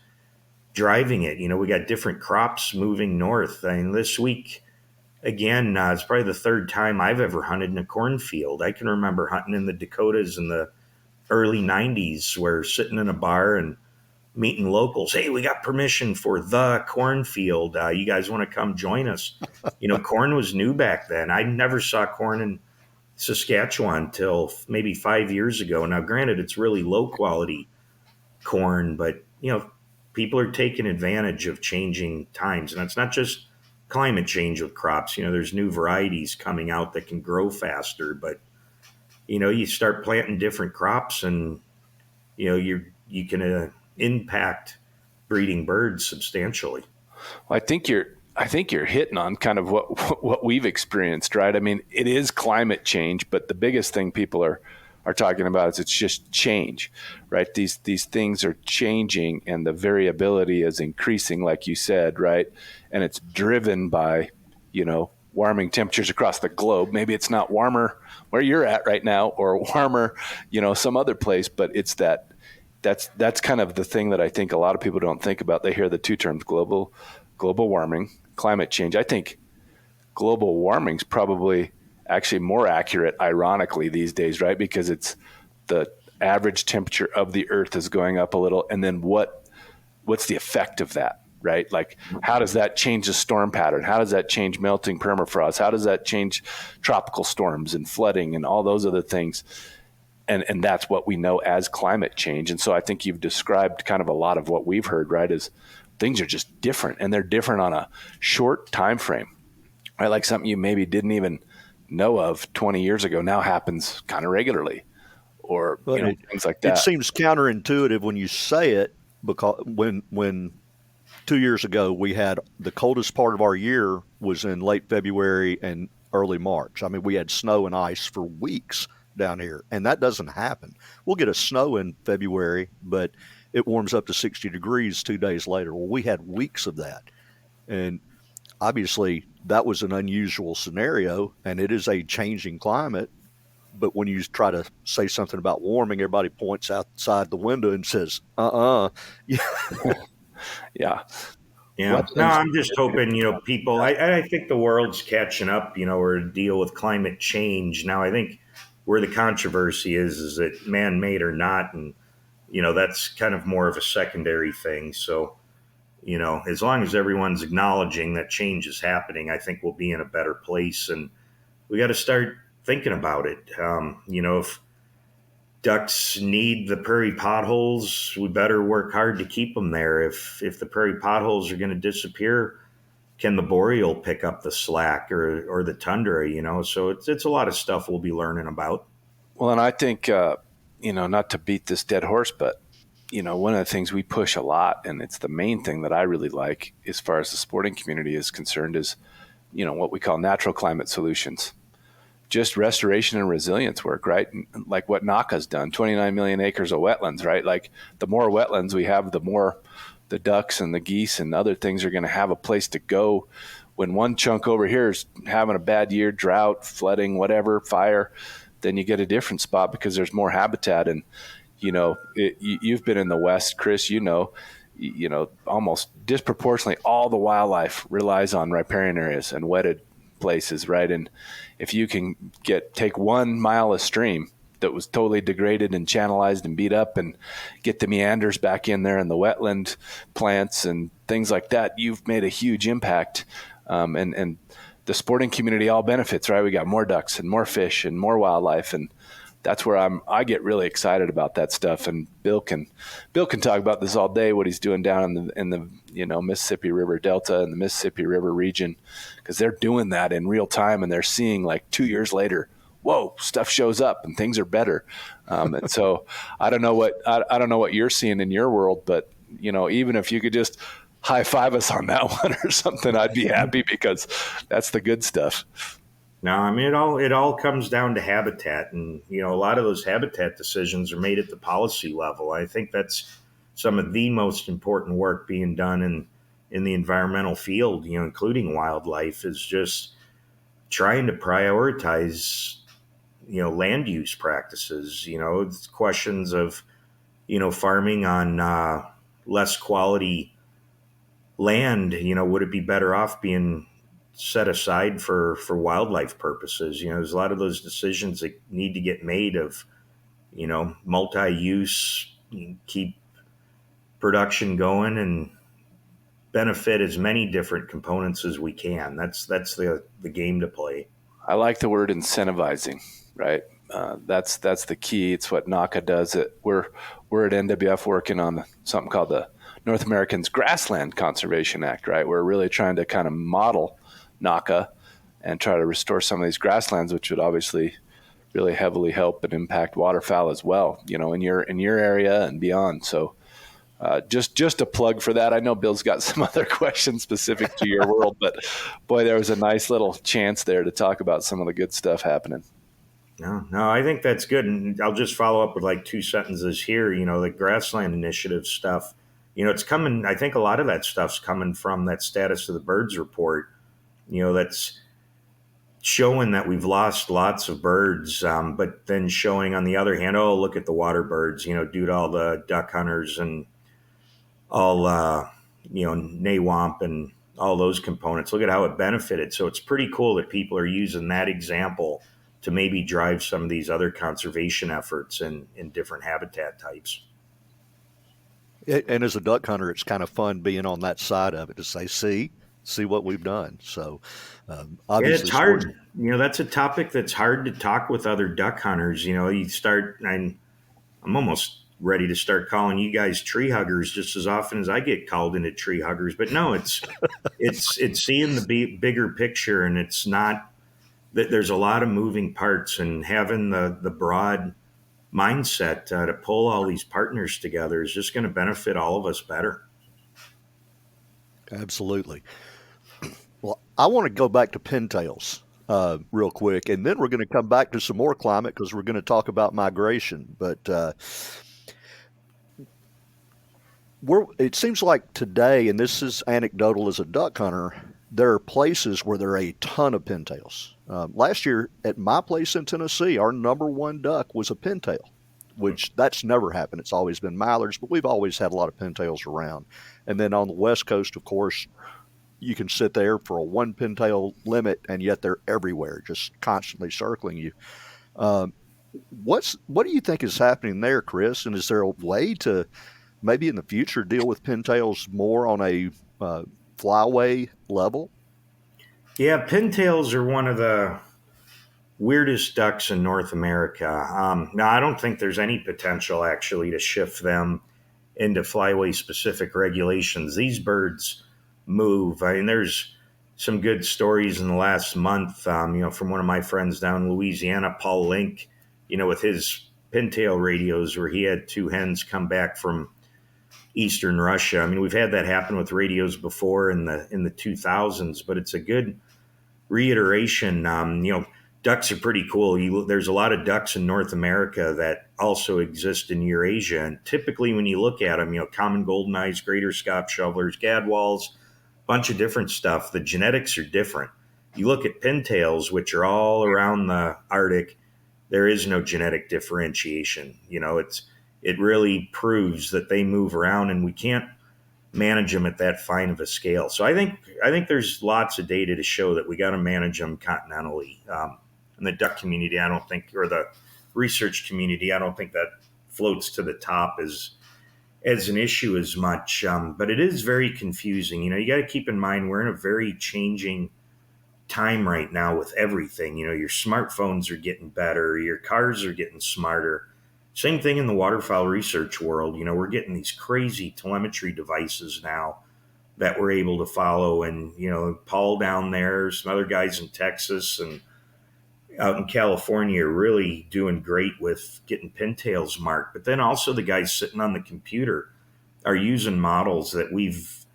S4: driving it. We got different crops moving north. I mean, this week, again, it's probably the third time I've ever hunted in a cornfield. I can remember hunting in the Dakotas in the early 90s, where sitting in a bar and meeting locals. Hey, we got permission for the cornfield. You guys want to come join us? Corn was new back then. I never saw corn in Saskatchewan till maybe 5 years ago. Now, granted, it's really low quality corn, but people are taking advantage of changing times. And it's not just climate change with crops. There's new varieties coming out that can grow faster, but you start planting different crops, and you can impact breeding birds substantially.
S1: Well, I think you're hitting on kind of what we've experienced, right? I mean, it is climate change, but the biggest thing people are talking about is it's just change, right? These things are changing, and the variability is increasing, like you said, right? And it's driven by, warming temperatures across the globe. Maybe it's not warmer where you're at right now, or warmer, some other place, but it's that's kind of the thing that I think a lot of people don't think about. They hear the two terms, global warming, climate change. I think global warming's probably actually more accurate, ironically, these days, right? Because it's the average temperature of the earth is going up a little. And then what's the effect of that, right? Like, how does that change the storm pattern? How does that change melting permafrost? How does that change tropical storms and flooding and all those other things? And that's what we know as climate change. And so I think you've described kind of a lot of what we've heard, right? Is things are just different, and they're different on a short time frame, right? Like something you maybe didn't even know of 20 years ago now happens kind of regularly, or things like that.
S2: It seems counterintuitive when you say it, because when 2 years ago we had the coldest part of our year was in late February and early March. I mean, we had snow and ice for weeks down here, and that doesn't happen. We'll get a snow in February, but it warms up to 60 degrees 2 days later. Well, we had weeks of that, and obviously that was an unusual scenario, and it is a changing climate. But when you try to say something about warming, everybody points outside the window and says,
S1: Yeah.
S4: Yeah. No, I'm just hoping, people, I think the world's catching up, or deal with climate change. Now, I think where the controversy is it man-made or not? And, that's kind of more of a secondary thing. So, as long as everyone's acknowledging that change is happening, I think we'll be in a better place. And we got to start thinking about it. If ducks need the prairie potholes, we better work hard to keep them there. If the prairie potholes are going to disappear, can the boreal pick up the slack, or the tundra? So it's a lot of stuff we'll be learning about.
S1: Well, and I think not to beat this dead horse, but one of the things we push a lot, and it's the main thing that I really like as far as the sporting community is concerned, is what we call natural climate solutions. Just restoration and resilience work, right? Like what NACA's done, 29 million acres of wetlands, right? Like the more wetlands we have, the more the ducks and the geese and other things are going to have a place to go when one chunk over here is having a bad year, drought, flooding, whatever, fire, then you get a different spot because there's more habitat. And, you've been in the West, Chris, almost disproportionately all the wildlife relies on riparian areas and wetted places, right? And if you can take 1 mile of stream that was totally degraded and channelized and beat up and get the meanders back in there and the wetland plants and things like that, you've made a huge impact. And the sporting community all benefits, right? We got more ducks and more fish and more wildlife. And that's where I get really excited about that stuff. And Bill can talk about this all day, what he's doing down in the Mississippi River Delta and the Mississippi River region, because they're doing that in real time and they're seeing like 2 years later, whoa, stuff shows up and things are better. And so I don't know what you're seeing in your world, but even if you could just high five us on that one or something, I'd be happy, because that's the good stuff.
S4: No, I mean, it all comes down to habitat, and a lot of those habitat decisions are made at the policy level. I think that's some of the most important work being done in the environmental field, including wildlife, is just trying to prioritize land use practices. It's questions of farming on less quality land. Would it be better off being set aside for wildlife purposes? There's a lot of those decisions that need to get made of, multi-use, keep production going and benefit as many different components as we can. That's the game to play.
S1: I like the word incentivizing, right? That's the key. It's what NACA does. We're at NWF working on something called the North Americans Grassland Conservation Act, right? We're really trying to kind of model NACA and try to restore some of these grasslands, which would obviously really heavily help and impact waterfowl as well, in your area and beyond. So just a plug for that. I know Bill's got some other questions specific to your world, but boy, there was a nice little chance there to talk about some of the good stuff happening.
S4: No, I think that's good. And I'll just follow up with like 2 sentences here. The grassland initiative stuff, it's coming. I think a lot of that stuff's coming from that Status of the Birds report, that's showing that we've lost lots of birds, but then showing on the other hand, oh, look at the water birds, due to all the duck hunters and all, NAWAMP and all those components. Look at how it benefited. So it's pretty cool that people are using that example to maybe drive some of these other conservation efforts in different habitat types.
S2: And as a duck hunter, it's kind of fun being on that side of it to say, see what we've done. So obviously
S4: it's hard. That's a topic that's hard to talk with other duck hunters. I'm almost ready to start calling you guys tree huggers just as often as I get called into tree huggers. But no, it's seeing the bigger picture, and it's not that there's a lot of moving parts, and having the broad mindset to pull all these partners together is just going to benefit all of us better.
S2: Absolutely. Well, I want to go back to pintails real quick, and then we're going to come back to some more climate because we're going to talk about migration. But it seems like today, and this is anecdotal as a duck hunter, there are places where there are a ton of pintails. Last year at my place in Tennessee, our number one duck was a pintail, which that's never happened. It's always been mallards, but we've always had a lot of pintails around. And then on the West Coast, of course, you can sit there for a 1 pintail limit, and yet they're everywhere, just constantly circling you. What do you think is happening there, Chris? And is there a way to maybe in the future deal with pintails more on a flyway level?
S4: Yeah, pintails are one of the weirdest ducks in North America. Now, I don't think there's any potential actually to shift them into flyway specific regulations. These birds move. I mean, there's some good stories in the last month, from one of my friends down in Louisiana, Paul Link, with his pintail radios, where he had 2 hens come back from Eastern Russia. I mean, we've had that happen with radios before in the 2000s, but it's a good reiteration. Ducks are pretty cool. There's a lot of ducks in North America that also exist in Eurasia. And typically when you look at them, common golden eyes, greater Scotch shovelers, gadwalls, bunch of different stuff. The genetics are different. You look at pintails, which are all around the Arctic, there is no genetic differentiation. It really proves that they move around, and we can't manage them at that fine of a scale. So I think there's lots of data to show that we got to manage them continentally. In the duck community, I don't think, or the research community, I don't think that floats to the top as an issue as much. But it is very confusing. You got to keep in mind we're in a very changing time right now with everything. Your smartphones are getting better, your cars are getting smarter. Same thing in the waterfowl research world. We're getting these crazy telemetry devices now that we're able to follow. And, Paul down there, some other guys in Texas and out in California are really doing great with getting pintails marked. But then also the guys sitting on the computer are using models that we've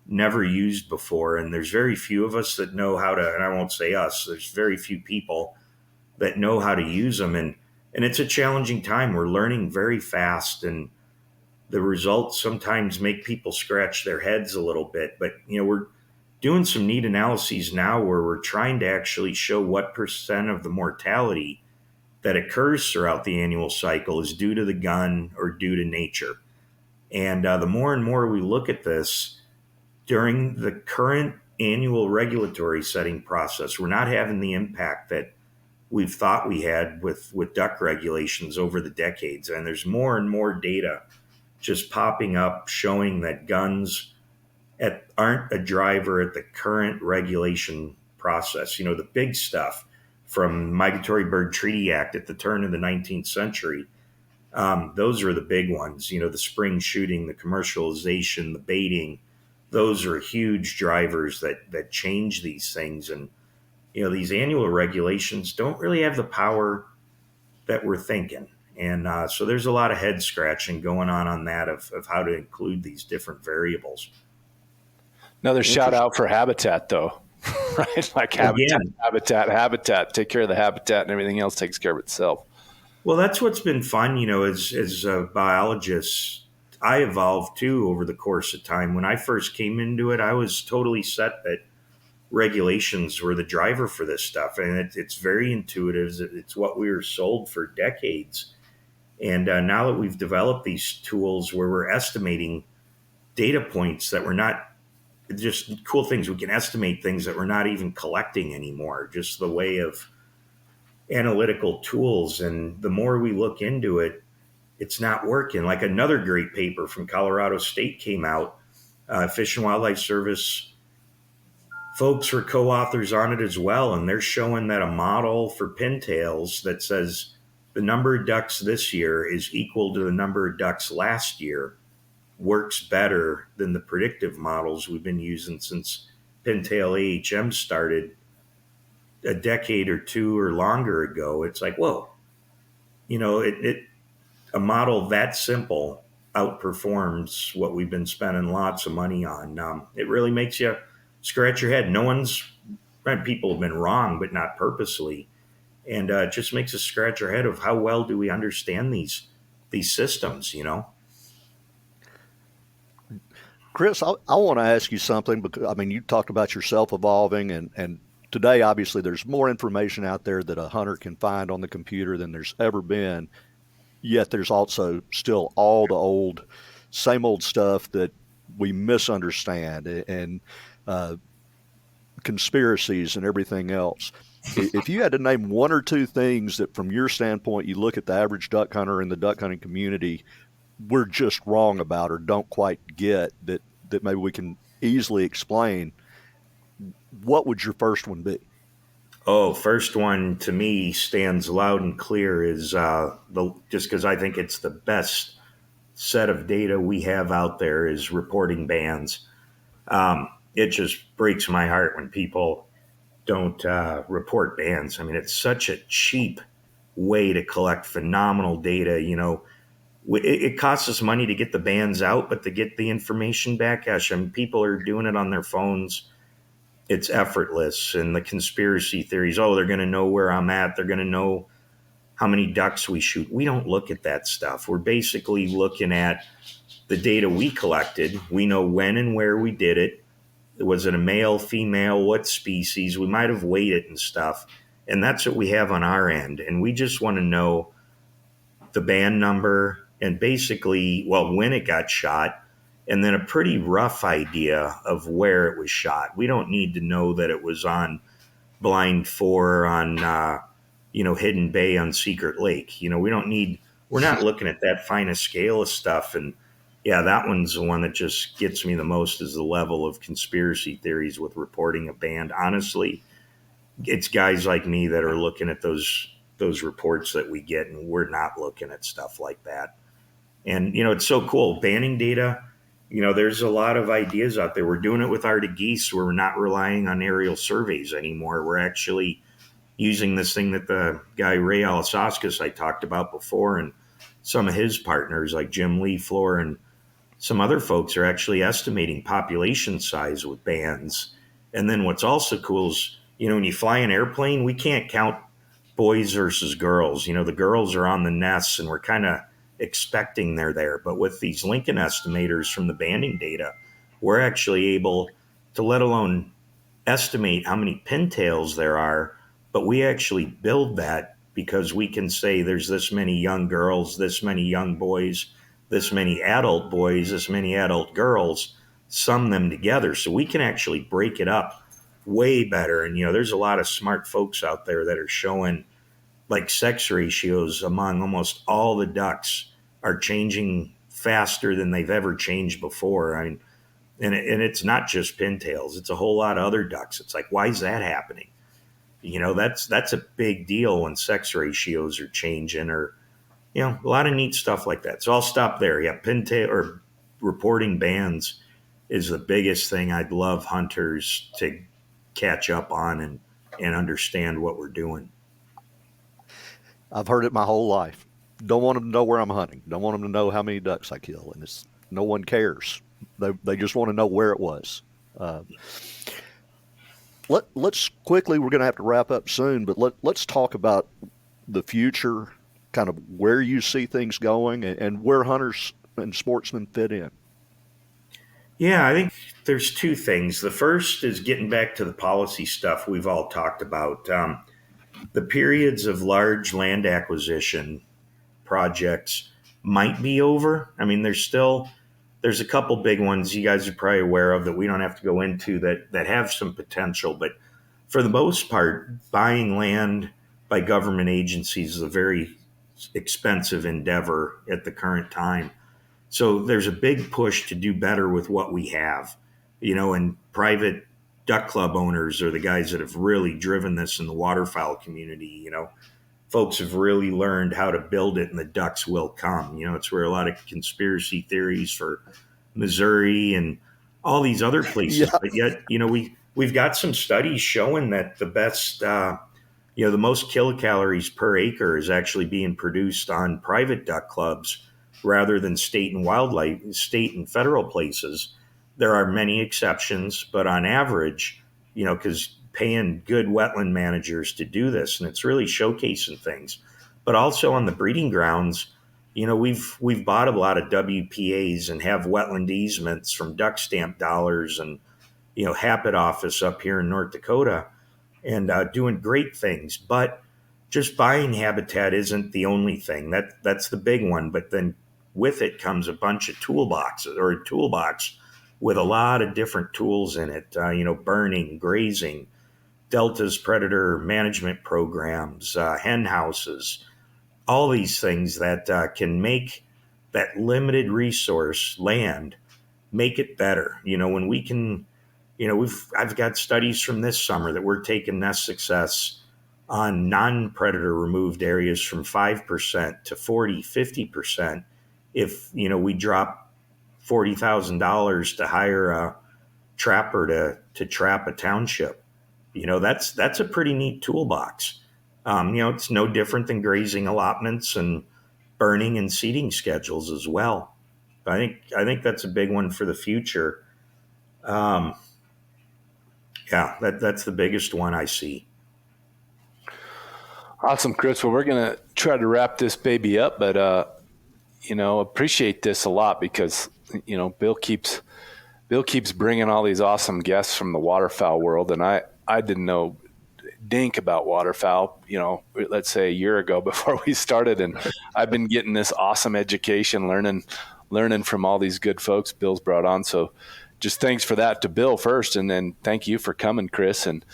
S4: never used before. And there's very few of us that know how to, and I won't say us, there's very few people that know how to use them. And it's a challenging time. We're learning very fast, and the results sometimes make people scratch their heads a little bit. But, we're doing some neat analyses now where we're trying to actually show what percent of the mortality that occurs throughout the annual cycle is due to the gun or due to nature. And the more and more we look at this during the current annual regulatory setting process, we're not having the impact that we've thought we had with duck regulations over the decades. And there's more and more data just popping up showing that guns aren't a driver at the current regulation process. The big stuff from Migratory Bird Treaty Act at the turn of the 19th century, those are the big ones. The spring shooting, the commercialization, the baiting, those are huge drivers that change these things. And these annual regulations don't really have the power that we're thinking. And so there's a lot of head scratching going on that of how to include these different variables.
S1: Another shout out for habitat, though, right? Like habitat, take care of the habitat, and everything else takes care of itself.
S4: Well, that's what's been fun, as a biologist. I evolved too over the course of time. When I first came into it, I was totally set that regulations were the driver for this stuff. And it's very intuitive. It's what we were sold for decades. And now that we've developed these tools where we're estimating data points that we're not just cool things, we can estimate things that we're not even collecting anymore, just the way of analytical tools. And the more we look into it, it's not working. Like another great paper from Colorado State came out, Fish and Wildlife Service folks were co-authors on it as well, and they're showing that a model for pintails that says the number of ducks this year is equal to the number of ducks last year works better than the predictive models we've been using since pintail AHM started a decade or two or longer ago. It's like, whoa, a model that simple outperforms what we've been spending lots of money on. It really makes you scratch your head. People have been wrong, but not purposely. And it just makes us scratch our head of how well do we understand these systems,
S2: Chris, I want to ask you something because, you talked about yourself evolving, and today, obviously, there's more information out there that a hunter can find on the computer than there's ever been. Yet there's also still all the same old stuff that we misunderstand and conspiracies and everything else. If you had to name one or two things that from your standpoint, you look at the average duck hunter in the duck hunting community, we're just wrong about or don't quite get that maybe we can easily explain, what would your first one be?
S4: Oh, first one to me stands loud and clear is just because I think it's the best set of data we have out there is reporting bands. It just breaks my heart when people don't report bands. It's such a cheap way to collect phenomenal data. It costs us money to get the bands out, but to get the information back, gosh, people are doing it on their phones. It's effortless. And the conspiracy theories, they're going to know where I'm at. They're going to know how many ducks we shoot. We don't look at that stuff. We're basically looking at the data we collected. We know when and where we did it. Was it a male, female, what species? We might have weighed it and stuff. And that's what we have on our end. And we just want to know the band number and basically, well, when it got shot, and then a pretty rough idea of where it was shot. We don't need to know that it was on Blind 4 on, Hidden Bay on Secret Lake. We're not looking at that fine a scale of stuff. And yeah, that one's the one that just gets me the most, is the level of conspiracy theories with reporting a band. Honestly, it's guys like me that are looking at those reports that we get, and we're not looking at stuff like that. And, it's so cool. Banding data, there's a lot of ideas out there. We're doing it with Arctic geese, where we're not relying on aerial surveys anymore. We're actually using this thing that the guy Ray Alasauskas I talked about before, and some of his partners like Jim Lee Floor and some other folks are actually estimating population size with bands. And then what's also cool is, when you fly an airplane, we can't count boys versus girls. The girls are on the nests, and we're kind of expecting they're there. But with these Lincoln estimators from the banding data, we're actually able to let alone estimate how many pintails there are, but we actually build that because we can say there's this many young girls, this many young boys, this many adult boys, this many adult girls, sum them together. So we can actually break it up way better. And, there's a lot of smart folks out there that are showing like sex ratios among almost all the ducks are changing faster than they've ever changed before. I mean, and it's not just pintails. It's a whole lot of other ducks. It's like, why is that happening? That's a big deal when sex ratios are changing, or, a lot of neat stuff like that. So I'll stop there. Yeah, pintail or reporting bands is the biggest thing I'd love hunters to catch up on and understand what we're doing.
S2: I've heard it my whole life. Don't want them to know where I'm hunting. Don't want them to know how many ducks I kill. And no one cares. They just want to know where it was. Let's quickly, we're going to have to wrap up soon, but let's talk about the future, kind of where you see things going and where hunters and sportsmen fit in.
S4: Yeah, I think there's two things. The first is getting back to the policy stuff we've all talked about. The periods of large land acquisition projects might be over. I mean, there's a couple big ones you guys are probably aware of that we don't have to go into that have some potential. But for the most part, buying land by government agencies is a very expensive endeavor at the current time. So there's a big push to do better with what we have, and private duck club owners are the guys that have really driven this in the waterfowl community. Folks have really learned how to build it, and the ducks will come. It's where a lot of conspiracy theories for Missouri and all these other places. Yeah. But yet, we've got some studies showing that the best, the most kilocalories per acre is actually being produced on private duck clubs rather than state and federal places. There are many exceptions, but on average, because paying good wetland managers to do this, and it's really showcasing things. But also on the breeding grounds, we've bought a lot of WPAs and have wetland easements from duck stamp dollars and, Happet office up here in North Dakota, and doing great things. But just buying habitat isn't the only thing. That's the big one. But then with it comes a bunch of toolboxes, or a toolbox with a lot of different tools in it, burning, grazing, Delta's predator management programs, hen houses, all these things that can make that limited resource land, make it better. When we can, I've got studies from this summer that we're taking nest success on non-predator removed areas from 5% to 40, 50%. If, we drop $40,000 to hire a trapper to trap a township, that's a pretty neat toolbox. It's no different than grazing allotments and burning and seeding schedules as well. But I think that's a big one for the future. That's the biggest one I see.
S1: Awesome, Chris. Well, we're going to try to wrap this baby up, but, appreciate this a lot because, Bill keeps Bill keeps bringing all these awesome guests from the waterfowl world, and I didn't know dink about waterfowl, let's say a year ago before we started, and I've been getting this awesome education, learning from all these good folks Bill's brought on. So just thanks for that to Bill first, and then thank you for coming, Chris. And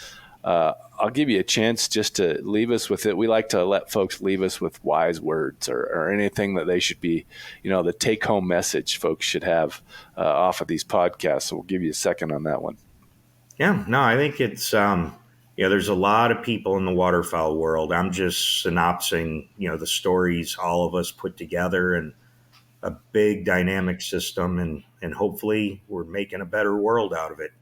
S1: I'll give you a chance just to leave us with it. We like to let folks leave us with wise words or anything that they should be, the take-home message folks should have off of these podcasts. So we'll give you a second on that one.
S4: Yeah, no, I think it's, there's a lot of people in the waterfowl world. I'm just synopsing, the stories all of us put together and a big dynamic system, and hopefully we're making a better world out of it.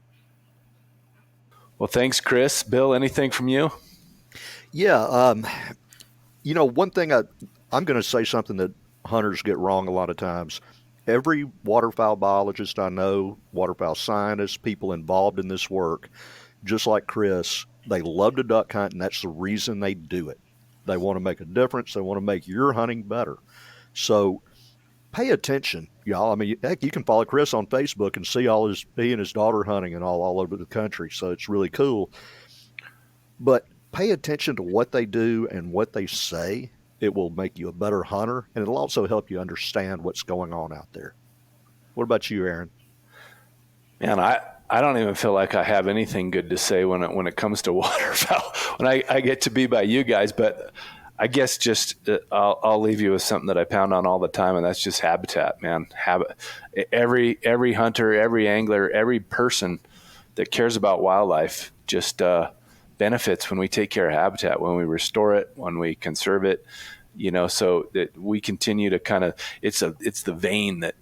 S1: Well, thanks, Chris. Bill, anything from you?
S2: Yeah. One thing I'm going to say something that hunters get wrong a lot of times. Every waterfowl biologist I know, waterfowl scientists, people involved in this work, just like Chris, they love to duck hunt, and that's the reason they do it. They want to make a difference. They want to make your hunting better. So pay attention, y'all. I mean, heck, you can follow Chris on Facebook and see he and his daughter hunting and all over the country. So it's really cool. But pay attention to what they do and what they say. It will make you a better hunter, and it'll also help you understand what's going on out there. What about you, Aaron?
S1: Man, I don't even feel like I have anything good to say when it comes to waterfowl when I get to be by you guys. But I guess just I'll leave you with something that I pound on all the time, and that's just habitat, man. Every hunter, every angler, every person that cares about wildlife just benefits when we take care of habitat, when we restore it, when we conserve it, so that we continue to kind of, it's the vein that,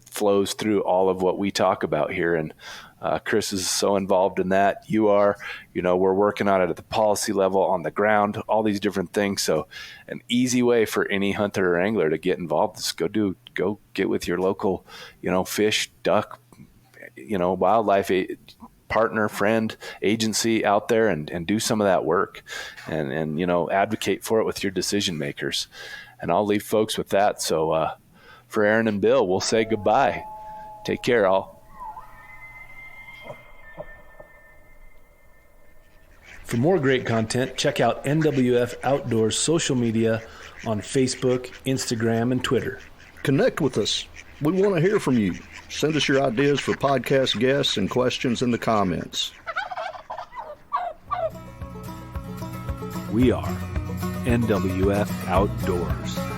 S1: flows through all of what we talk about here. And Chris is so involved in that. You are, we're working on it at the policy level, on the ground, all these different things. So an easy way for any hunter or angler to get involved is go get with your local, fish, duck, wildlife partner, friend, agency out there and do some of that work and advocate for it with your decision makers. And I'll leave folks with that. So for Aaron and Bill, we'll say goodbye. Take care, all.
S3: For more great content, check out NWF Outdoors social media on Facebook, Instagram, and Twitter.
S2: Connect with us. We want to hear from you. Send us your ideas for podcast guests and questions in the comments.
S3: We are NWF Outdoors.